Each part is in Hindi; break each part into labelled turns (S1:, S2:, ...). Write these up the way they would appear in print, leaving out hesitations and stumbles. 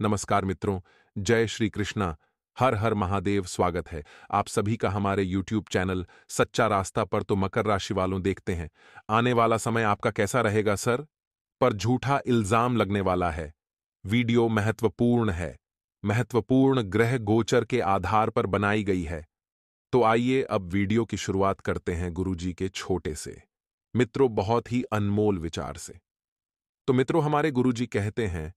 S1: नमस्कार मित्रों, जय श्री कृष्णा। हर हर महादेव। स्वागत है आप सभी का हमारे YouTube चैनल सच्चा रास्ता पर। तो मकर राशि वालों, देखते हैं आने वाला समय आपका कैसा रहेगा सर। पर झूठा इल्जाम लगने वाला है। वीडियो महत्वपूर्ण है, महत्वपूर्ण ग्रह गोचर के आधार पर बनाई गई है। तो आइए अब वीडियो की शुरुआत करते हैं गुरुजी के छोटे से, मित्रों, बहुत ही अनमोल विचार से। तो मित्रों, हमारे गुरुजी कहते हैं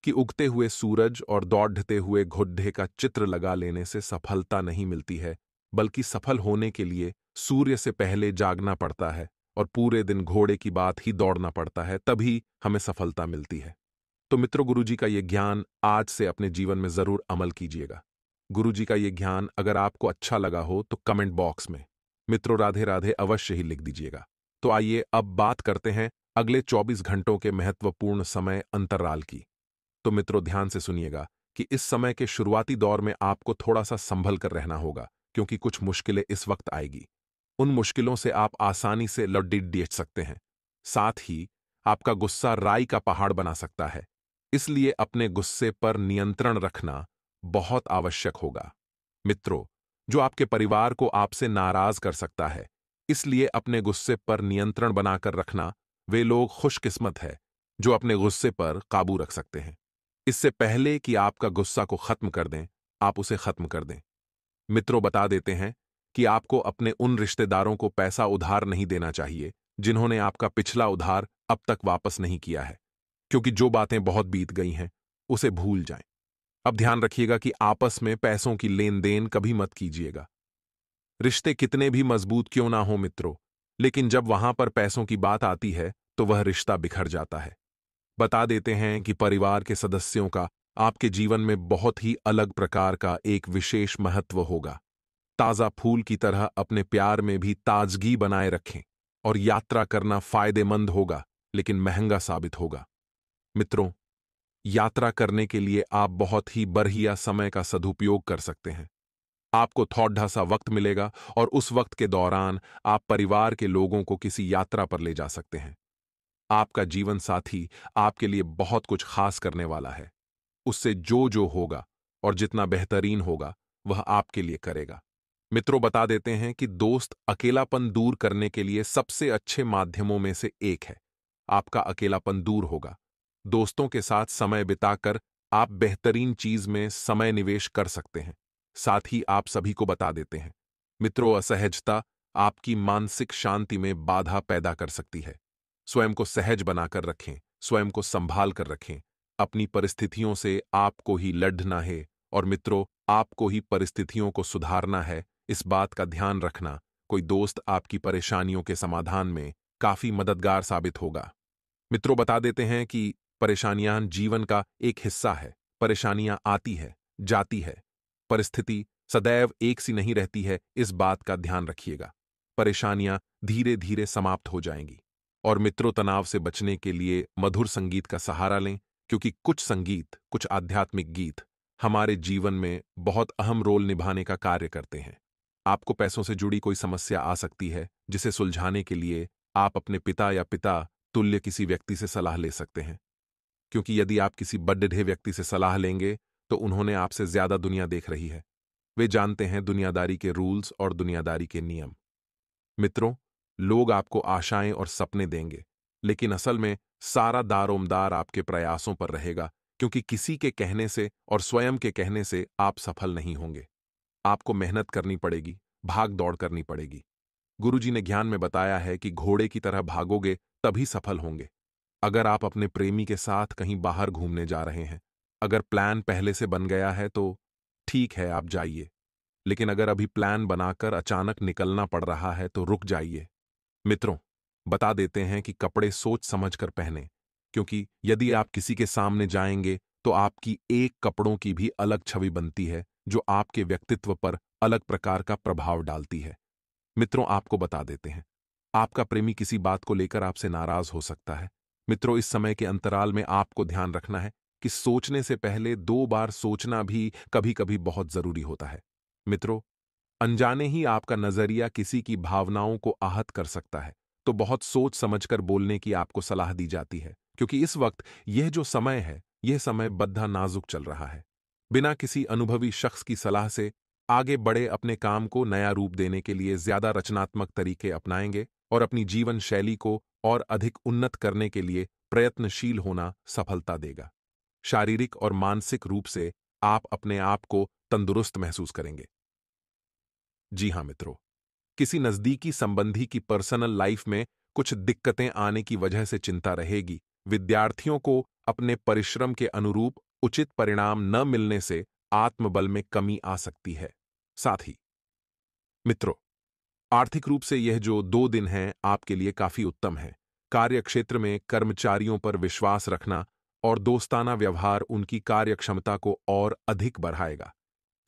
S1: कि उगते हुए सूरज और दौड़ते हुए घुड्डे का चित्र लगा लेने से सफलता नहीं मिलती है, बल्कि सफल होने के लिए सूर्य से पहले जागना पड़ता है और पूरे दिन घोड़े की बात ही दौड़ना पड़ता है, तभी हमें सफलता मिलती है। तो मित्रों, गुरुजी का ये ज्ञान आज से अपने जीवन में जरूर अमल कीजिएगा। गुरुजी का ये ज्ञान अगर आपको अच्छा लगा हो तो कमेंट बॉक्स में मित्रों राधे राधे अवश्य ही लिख दीजिएगा। तो आइए अब बात करते हैं अगले 24 घंटों के महत्वपूर्ण समय अंतराल की। तो मित्रों, ध्यान से सुनिएगा कि इस समय के शुरुआती दौर में आपको थोड़ा सा संभल कर रहना होगा, क्योंकि कुछ मुश्किलें इस वक्त आएगी। उन मुश्किलों से आप आसानी से लौट सकते हैं। साथ ही आपका गुस्सा राई का पहाड़ बना सकता है, इसलिए अपने गुस्से पर नियंत्रण रखना बहुत आवश्यक होगा। मित्रों, जो आपके परिवार को आपसे नाराज कर सकता है, इसलिए अपने गुस्से पर नियंत्रण बनाकर रखना। वे लोग खुशकिस्मत है जो अपने गुस्से पर काबू रख सकते हैं। इससे पहले कि आपका गुस्सा को खत्म कर दें, आप उसे खत्म कर दें। मित्रों, बता देते हैं कि आपको अपने उन रिश्तेदारों को पैसा उधार नहीं देना चाहिए जिन्होंने आपका पिछला उधार अब तक वापस नहीं किया है, क्योंकि जो बातें बहुत बीत गई हैं उसे भूल जाएं। अब ध्यान रखिएगा कि आपस में पैसों की लेन देन कभी मत कीजिएगा। रिश्ते कितने भी मजबूत क्यों ना हो मित्रों, लेकिन जब वहां पर पैसों की बात आती है तो वह रिश्ता बिखर जाता है। बता देते हैं कि परिवार के सदस्यों का आपके जीवन में बहुत ही अलग प्रकार का एक विशेष महत्व होगा। ताजा फूल की तरह अपने प्यार में भी ताजगी बनाए रखें। और यात्रा करना फायदेमंद होगा, लेकिन महंगा साबित होगा। मित्रों, यात्रा करने के लिए आप बहुत ही बढ़िया समय का सदुपयोग कर सकते हैं। आपको थोड़ा सा वक्त मिलेगा और उस वक्त के दौरान आप परिवार के लोगों को किसी यात्रा पर ले जा सकते हैं। आपका जीवन साथी आपके लिए बहुत कुछ खास करने वाला है। उससे जो जो होगा और जितना बेहतरीन होगा वह आपके लिए करेगा। मित्रों, बता देते हैं कि दोस्त अकेलापन दूर करने के लिए सबसे अच्छे माध्यमों में से एक है। आपका अकेलापन दूर होगा। दोस्तों के साथ समय बिताकर आप बेहतरीन चीज में समय निवेश कर सकते हैं। साथ ही आप सभी को बता देते हैं मित्रों, असहजता आपकी मानसिक शांति में बाधा पैदा कर सकती है। स्वयं को सहज बनाकर रखें, स्वयं को संभाल कर रखें। अपनी परिस्थितियों से आपको ही लड़ना है और मित्रों, आपको ही परिस्थितियों को सुधारना है। इस बात का ध्यान रखना। कोई दोस्त आपकी परेशानियों के समाधान में काफी मददगार साबित होगा। मित्रों, बता देते हैं कि परेशानियां जीवन का एक हिस्सा है। परेशानियां आती है, जाती है। परिस्थिति सदैव एक सी नहीं रहती है, इस बात का ध्यान रखिएगा। परेशानियां धीरे धीरे समाप्त हो जाएंगी। और मित्रों, तनाव से बचने के लिए मधुर संगीत का सहारा लें, क्योंकि कुछ संगीत, कुछ आध्यात्मिक गीत हमारे जीवन में बहुत अहम रोल निभाने का कार्य करते हैं। आपको पैसों से जुड़ी कोई समस्या आ सकती है, जिसे सुलझाने के लिए आप अपने पिता या पिता तुल्य किसी व्यक्ति से सलाह ले सकते हैं। क्योंकि यदि आप किसी बड्ढे व्यक्ति से सलाह लेंगे तो उन्होंने आपसे ज्यादा दुनिया देख रही है। वे जानते हैं दुनियादारी के रूल्स और दुनियादारी के नियम। मित्रों, लोग आपको आशाएं और सपने देंगे, लेकिन असल में सारा दारोमदार आपके प्रयासों पर रहेगा, क्योंकि किसी के कहने से और स्वयं के कहने से आप सफल नहीं होंगे। आपको मेहनत करनी पड़ेगी, भाग दौड़ करनी पड़ेगी। गुरुजी ने ज्ञान में बताया है कि घोड़े की तरह भागोगे तभी सफल होंगे। अगर आप अपने प्रेमी के साथ कहीं बाहर घूमने जा रहे हैं, अगर प्लान पहले से बन गया है तो ठीक है, आप जाइए। लेकिन अगर अभी प्लान बनाकर अचानक निकलना पड़ रहा है तो रुक जाइए। मित्रों, बता देते हैं कि कपड़े सोच समझ कर पहने, क्योंकि यदि आप किसी के सामने जाएंगे तो आपकी एक कपड़ों की भी अलग छवि बनती है, जो आपके व्यक्तित्व पर अलग प्रकार का प्रभाव डालती है। मित्रों, आपको बता देते हैं, आपका प्रेमी किसी बात को लेकर आपसे नाराज हो सकता है। मित्रों, इस समय के अंतराल में आपको ध्यान रखना है कि सोचने से पहले 2 बार सोचना भी कभी कभी बहुत जरूरी होता है। मित्रों, अनजाने ही आपका नजरिया किसी की भावनाओं को आहत कर सकता है, तो बहुत सोच समझकर बोलने की आपको सलाह दी जाती है, क्योंकि इस वक्त यह जो समय है, यह समय बद्धा नाजुक चल रहा है। बिना किसी अनुभवी शख्स की सलाह से आगे बढ़े अपने काम को नया रूप देने के लिए ज्यादा रचनात्मक तरीके अपनाएंगे और अपनी जीवन शैली को और अधिक उन्नत करने के लिए प्रयत्नशील होना सफलता देगा। शारीरिक और मानसिक रूप से आप अपने आप को तंदुरुस्त महसूस करेंगे। जी हाँ मित्रों, किसी नजदीकी संबंधी की पर्सनल लाइफ में कुछ दिक्कतें आने की वजह से चिंता रहेगी। विद्यार्थियों को अपने परिश्रम के अनुरूप उचित परिणाम न मिलने से आत्मबल में कमी आ सकती है। साथ ही मित्रों, आर्थिक रूप से यह जो 2 दिन हैं आपके लिए काफी उत्तम है। कार्यक्षेत्र में कर्मचारियों पर विश्वास रखना और दोस्ताना व्यवहार उनकी कार्यक्षमता को और अधिक बढ़ाएगा।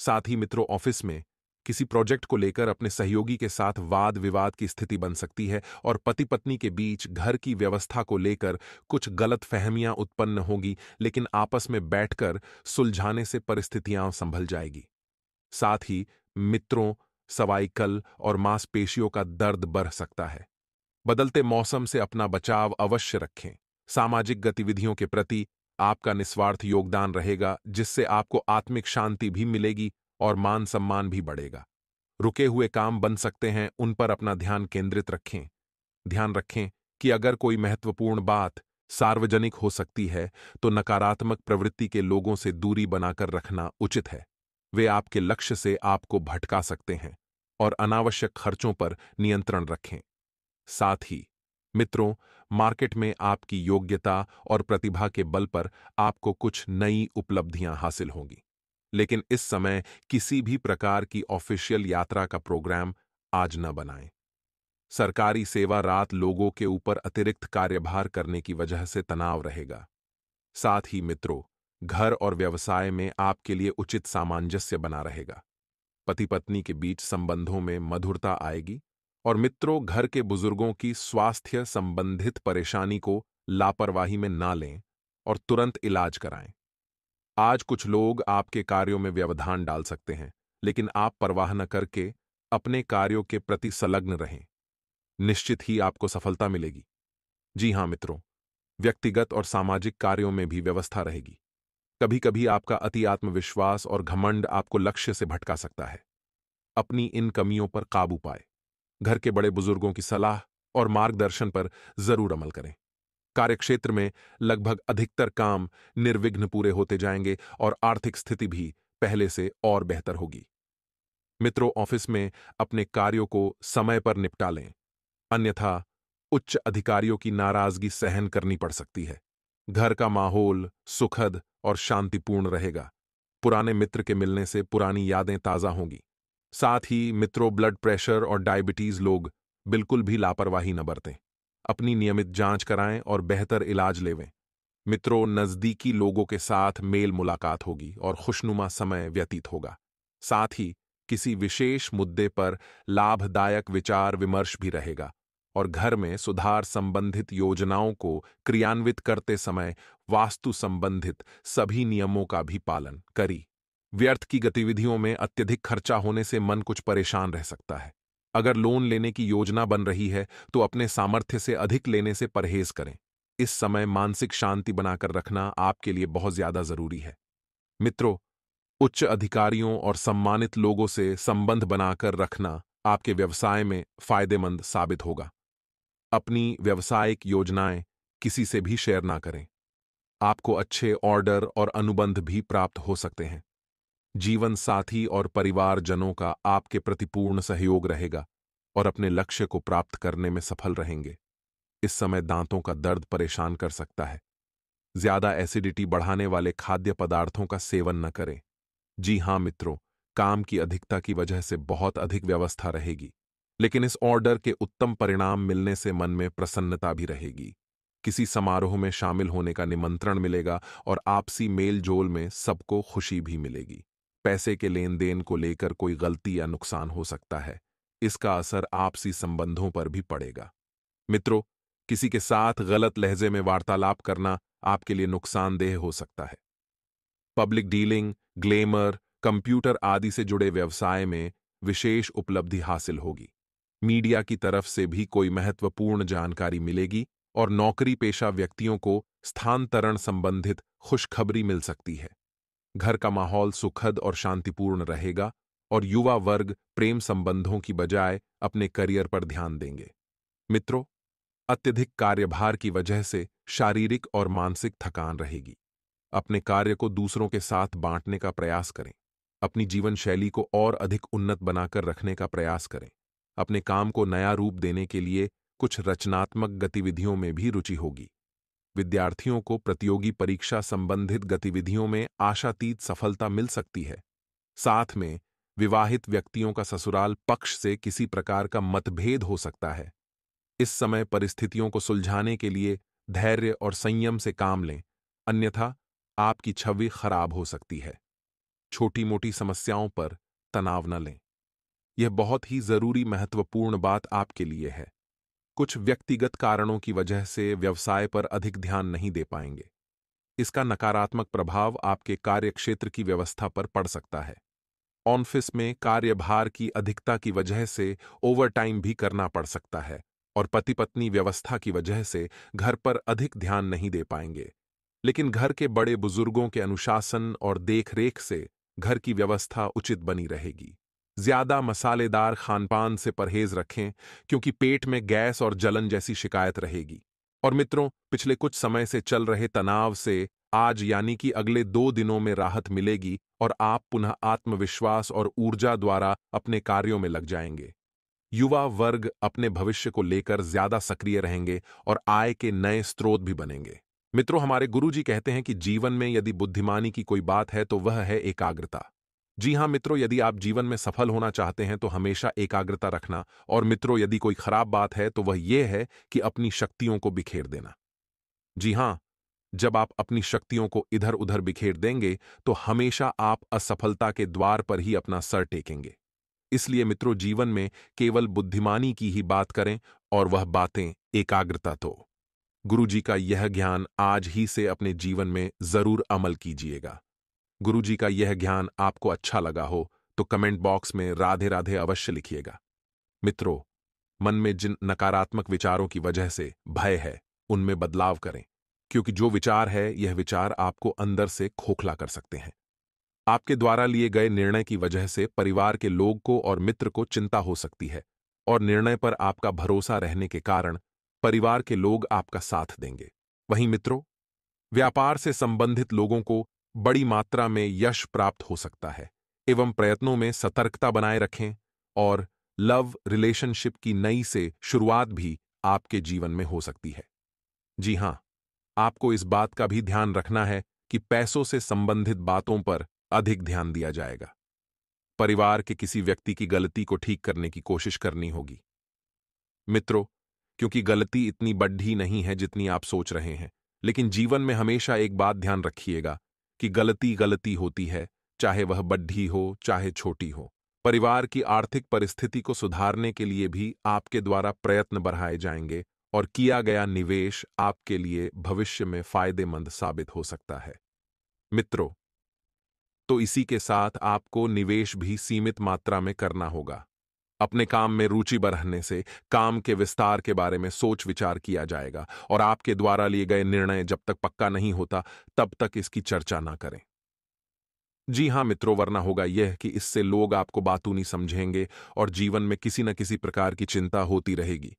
S1: साथ ही मित्रों, ऑफिस में किसी प्रोजेक्ट को लेकर अपने सहयोगी के साथ वाद विवाद की स्थिति बन सकती है और पति पत्नी के बीच घर की व्यवस्था को लेकर कुछ गलतफहमियां उत्पन्न होंगी, लेकिन आपस में बैठकर सुलझाने से परिस्थितियां संभल जाएगी। साथ ही मित्रों, सवाइकल और मांसपेशियों का दर्द बढ़ सकता है। बदलते मौसम से अपना बचाव अवश्य रखें। सामाजिक गतिविधियों के प्रति आपका निस्वार्थ योगदान रहेगा, जिससे आपको आत्मिक शांति भी मिलेगी और मान सम्मान भी बढ़ेगा। रुके हुए काम बन सकते हैं, उन पर अपना ध्यान केंद्रित रखें। ध्यान रखें कि अगर कोई महत्वपूर्ण बात सार्वजनिक हो सकती है, तो नकारात्मक प्रवृत्ति के लोगों से दूरी बनाकर रखना उचित है। वे आपके लक्ष्य से आपको भटका सकते हैं और अनावश्यक खर्चों पर नियंत्रण रखें। साथ ही मित्रों, मार्केट में आपकी योग्यता और प्रतिभा के बल पर आपको कुछ नई उपलब्धियां हासिल होंगी। लेकिन इस समय किसी भी प्रकार की ऑफिशियल यात्रा का प्रोग्राम आज न बनाएं। सरकारी सेवा रात लोगों के ऊपर अतिरिक्त कार्यभार करने की वजह से तनाव रहेगा। साथ ही मित्रों, घर और व्यवसाय में आपके लिए उचित सामंजस्य बना रहेगा। पति पत्नी के बीच संबंधों में मधुरता आएगी और मित्रों, घर के बुजुर्गों की स्वास्थ्य संबंधित परेशानी को लापरवाही में ना लें और तुरंत इलाज कराएं। आज कुछ लोग आपके कार्यों में व्यवधान डाल सकते हैं, लेकिन आप परवाह न करके अपने कार्यों के प्रति संलग्न रहें। निश्चित ही आपको सफलता मिलेगी। जी हां मित्रों, व्यक्तिगत और सामाजिक कार्यों में भी व्यवस्था रहेगी। कभी कभी आपका अति आत्मविश्वास और घमंड आपको लक्ष्य से भटका सकता है। अपनी इन कमियों पर काबू पाए। घर के बड़े बुजुर्गों की सलाह और मार्गदर्शन पर जरूर अमल करें। कार्यक्षेत्र में लगभग अधिकतर काम निर्विघ्न पूरे होते जाएंगे और आर्थिक स्थिति भी पहले से और बेहतर होगी। मित्रों, ऑफिस में अपने कार्यों को समय पर निपटा लें, अन्यथा उच्च अधिकारियों की नाराजगी सहन करनी पड़ सकती है। घर का माहौल सुखद और शांतिपूर्ण रहेगा। पुराने मित्र के मिलने से पुरानी यादें ताजा होंगी। साथ ही मित्रों, ब्लड प्रेशर और डायबिटीज लोग बिल्कुल भी लापरवाही न बरतें। अपनी नियमित जांच कराएं और बेहतर इलाज लेवें। मित्रों, नजदीकी लोगों के साथ मेल मुलाकात होगी और खुशनुमा समय व्यतीत होगा। साथ ही किसी विशेष मुद्दे पर लाभदायक विचार विमर्श भी रहेगा और घर में सुधार संबंधित योजनाओं को क्रियान्वित करते समय वास्तु संबंधित सभी नियमों का भी पालन करी। व्यर्थ की गतिविधियों में अत्यधिक खर्चा होने से मन कुछ परेशान रह सकता है। अगर लोन लेने की योजना बन रही है तो अपने सामर्थ्य से अधिक लेने से परहेज करें। इस समय मानसिक शांति बनाकर रखना आपके लिए बहुत ज्यादा जरूरी है। मित्रों, उच्च अधिकारियों और सम्मानित लोगों से संबंध बनाकर रखना आपके व्यवसाय में फायदेमंद साबित होगा। अपनी व्यावसायिक योजनाएं किसी से भी शेयर ना करें। आपको अच्छे ऑर्डर और अनुबंध भी प्राप्त हो सकते हैं। जीवन साथी और परिवारजनों का आपके प्रति पूर्ण सहयोग रहेगा और अपने लक्ष्य को प्राप्त करने में सफल रहेंगे। इस समय दांतों का दर्द परेशान कर सकता है। ज्यादा एसिडिटी बढ़ाने वाले खाद्य पदार्थों का सेवन न करें। जी हां मित्रों, काम की अधिकता की वजह से बहुत अधिक व्यवस्था रहेगी, लेकिन इस ऑर्डर के उत्तम परिणाम मिलने से मन में प्रसन्नता भी रहेगी। किसी समारोह में शामिल होने का निमंत्रण मिलेगा और आपसी मेल जोल में सबको खुशी भी मिलेगी। पैसे के लेन देन को लेकर कोई गलती या नुकसान हो सकता है। इसका असर आपसी संबंधों पर भी पड़ेगा। मित्रों, किसी के साथ गलत लहजे में वार्तालाप करना आपके लिए नुकसानदेह हो सकता है। पब्लिक डीलिंग, ग्लेमर, कंप्यूटर आदि से जुड़े व्यवसाय में विशेष उपलब्धि हासिल होगी। मीडिया की तरफ से भी कोई महत्वपूर्ण जानकारी मिलेगी और नौकरी पेशा व्यक्तियों को स्थानांतरण संबंधित खुशखबरी मिल सकती है। घर का माहौल सुखद और शांतिपूर्ण रहेगा और युवा वर्ग प्रेम संबंधों की बजाय अपने करियर पर ध्यान देंगे। मित्रों, अत्यधिक कार्यभार की वजह से शारीरिक और मानसिक थकान रहेगी। अपने कार्य को दूसरों के साथ बांटने का प्रयास करें। अपनी जीवन शैली को और अधिक उन्नत बनाकर रखने का प्रयास करें। अपने काम को नया रूप देने के लिए कुछ रचनात्मक गतिविधियों में भी रुचि होगी। विद्यार्थियों को प्रतियोगी परीक्षा संबंधित गतिविधियों में आशातीत सफलता मिल सकती है। साथ में विवाहित व्यक्तियों का ससुराल पक्ष से किसी प्रकार का मतभेद हो सकता है। इस समय परिस्थितियों को सुलझाने के लिए धैर्य और संयम से काम लें, अन्यथा आपकी छवि खराब हो सकती है। छोटी मोटी समस्याओं पर तनाव न लें। यह बहुत ही जरूरी महत्वपूर्ण बात आपके लिए है। कुछ व्यक्तिगत कारणों की वजह से व्यवसाय पर अधिक ध्यान नहीं दे पाएंगे। इसका नकारात्मक प्रभाव आपके कार्यक्षेत्र की व्यवस्था पर पड़ सकता है। ऑफिस में कार्यभार की अधिकता की वजह से ओवरटाइम भी करना पड़ सकता है और पति पत्नी व्यवस्था की वजह से घर पर अधिक ध्यान नहीं दे पाएंगे। लेकिन घर के बड़े बुजुर्गों के अनुशासन और देखरेख से घर की व्यवस्था उचित बनी रहेगी। ज्यादा मसालेदार खानपान से परहेज रखें, क्योंकि पेट में गैस और जलन जैसी शिकायत रहेगी। और मित्रों, पिछले कुछ समय से चल रहे तनाव से आज यानी कि अगले 2 दिनों में राहत मिलेगी और आप पुनः आत्मविश्वास और ऊर्जा द्वारा अपने कार्यों में लग जाएंगे। युवा वर्ग अपने भविष्य को लेकर ज्यादा सक्रिय रहेंगे और आय के नए स्रोत भी बनेंगे। मित्रों, हमारे गुरुजी कहते हैं कि जीवन में यदि बुद्धिमानी की कोई बात है तो वह है एकाग्रता। जी हां मित्रों, यदि आप जीवन में सफल होना चाहते हैं तो हमेशा एकाग्रता रखना। और मित्रों, यदि कोई खराब बात है तो वह यह है कि अपनी शक्तियों को बिखेर देना। जी हां, जब आप अपनी शक्तियों को इधर उधर बिखेर देंगे तो हमेशा आप असफलता के द्वार पर ही अपना सर टेकेंगे। इसलिए मित्रों, जीवन में केवल बुद्धिमानी की ही बात करें और वह बातें एकाग्रता। तो गुरुजी का यह ज्ञान आज ही से अपने जीवन में जरूर अमल कीजिएगा। गुरुजी का यह ज्ञान आपको अच्छा लगा हो तो कमेंट बॉक्स में राधे राधे अवश्य लिखिएगा। मित्रों, मन में जिन नकारात्मक विचारों की वजह से भय है, उनमें बदलाव करें, क्योंकि जो विचार है यह विचार आपको अंदर से खोखला कर सकते हैं। आपके द्वारा लिए गए निर्णय की वजह से परिवार के लोग को और मित्र को चिंता हो सकती है और निर्णय पर आपका भरोसा रहने के कारण परिवार के लोग आपका साथ देंगे। वहीं मित्रों, व्यापार से संबंधित लोगों को बड़ी मात्रा में यश प्राप्त हो सकता है, एवं प्रयत्नों में सतर्कता बनाए रखें और लव रिलेशनशिप की नई से शुरुआत भी आपके जीवन में हो सकती है। जी हां, आपको इस बात का भी ध्यान रखना है कि पैसों से संबंधित बातों पर अधिक ध्यान दिया जाएगा। परिवार के किसी व्यक्ति की गलती को ठीक करने की कोशिश करनी होगी। मित्रों, क्योंकि गलती इतनी बड़ी नहीं है जितनी आप सोच रहे हैं, लेकिन जीवन में हमेशा एक बात ध्यान रखिएगा कि गलती गलती होती है, चाहे वह बड़ी हो चाहे छोटी हो। परिवार की आर्थिक परिस्थिति को सुधारने के लिए भी आपके द्वारा प्रयत्न बढ़ाए जाएंगे और किया गया निवेश आपके लिए भविष्य में फायदेमंद साबित हो सकता है। मित्रों, तो इसी के साथ आपको निवेश भी सीमित मात्रा में करना होगा। अपने काम में रुचि बढ़ाने से काम के विस्तार के बारे में सोच विचार किया जाएगा और आपके द्वारा लिए गए निर्णय जब तक पक्का नहीं होता तब तक इसकी चर्चा ना करें। जी हां मित्रों, वरना होगा यह कि इससे लोग आपको बातूनी समझेंगे और जीवन में किसी न किसी प्रकार की चिंता होती रहेगी।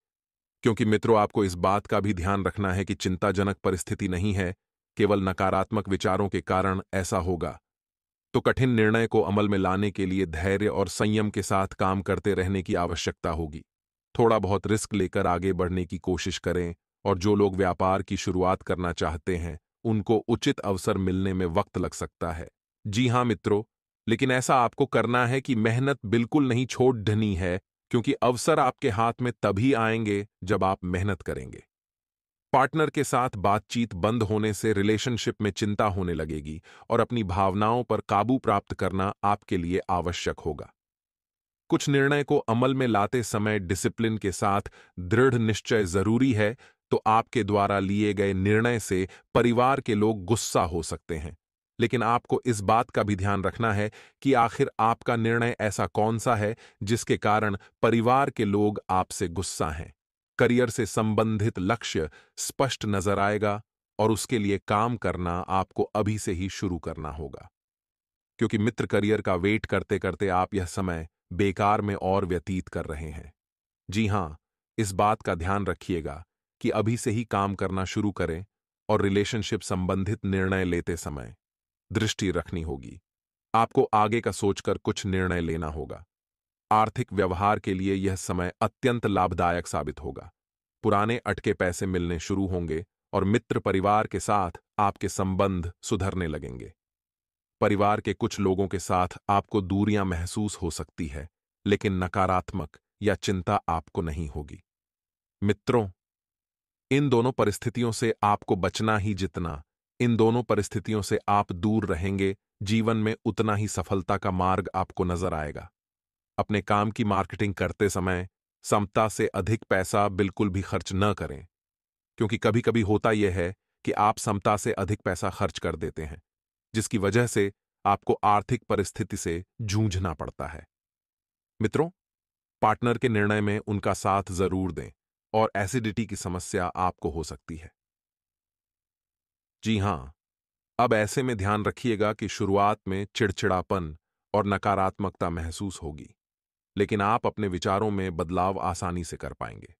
S1: क्योंकि मित्रों, आपको इस बात का भी ध्यान रखना है कि चिंताजनक परिस्थिति नहीं है, केवल नकारात्मक विचारों के कारण ऐसा होगा। तो कठिन निर्णय को अमल में लाने के लिए धैर्य और संयम के साथ काम करते रहने की आवश्यकता होगी। थोड़ा बहुत रिस्क लेकर आगे बढ़ने की कोशिश करें और जो लोग व्यापार की शुरुआत करना चाहते हैं, उनको उचित अवसर मिलने में वक्त लग सकता है। जी हां मित्रों, लेकिन ऐसा आपको करना है कि मेहनत बिल्कुल नहीं छोड़ देनी है, क्योंकि अवसर आपके हाथ में तभी आएंगे जब आप मेहनत करेंगे। पार्टनर के साथ बातचीत बंद होने से रिलेशनशिप में चिंता होने लगेगी और अपनी भावनाओं पर काबू प्राप्त करना आपके लिए आवश्यक होगा। कुछ निर्णय को अमल में लाते समय डिसिप्लिन के साथ दृढ़ निश्चय जरूरी है, तो आपके द्वारा लिए गए निर्णय से परिवार के लोग गुस्सा हो सकते हैं। लेकिन आपको इस बात का भी ध्यान रखना है कि आखिर आपका निर्णय ऐसा कौन सा है जिसके कारण परिवार के लोग आपसे गुस्सा हैं। करियर से संबंधित लक्ष्य स्पष्ट नजर आएगा और उसके लिए काम करना आपको अभी से ही शुरू करना होगा, क्योंकि मित्र करियर का वेट करते करते आप यह समय बेकार में और व्यतीत कर रहे हैं। जी हां, इस बात का ध्यान रखिएगा कि अभी से ही काम करना शुरू करें और रिलेशनशिप संबंधित निर्णय लेते समय दृष्टि रखनी होगी। आपको आगे का सोचकर कुछ निर्णय लेना होगा। आर्थिक व्यवहार के लिए यह समय अत्यंत लाभदायक साबित होगा। पुराने अटके पैसे मिलने शुरू होंगे और मित्र परिवार के साथ आपके संबंध सुधरने लगेंगे। परिवार के कुछ लोगों के साथ आपको दूरियां महसूस हो सकती है, लेकिन नकारात्मक या चिंता आपको नहीं होगी। मित्रों, इन दोनों परिस्थितियों से आपको बचना ही जितना इन दोनों परिस्थितियों से आप दूर रहेंगे, जीवन में उतना ही सफलता का मार्ग आपको नजर आएगा। अपने काम की मार्केटिंग करते समय क्षमता से अधिक पैसा बिल्कुल भी खर्च न करें, क्योंकि कभी कभी होता यह है कि आप क्षमता से अधिक पैसा खर्च कर देते हैं, जिसकी वजह से आपको आर्थिक परिस्थिति से जूझना पड़ता है। मित्रों, पार्टनर के निर्णय में उनका साथ जरूर दें और एसिडिटी की समस्या आपको हो सकती है। जी हां, अब ऐसे में ध्यान रखिएगा कि शुरुआत में चिड़चिड़ापन और नकारात्मकता महसूस होगी, लेकिन आप अपने विचारों में बदलाव आसानी से कर पाएंगे।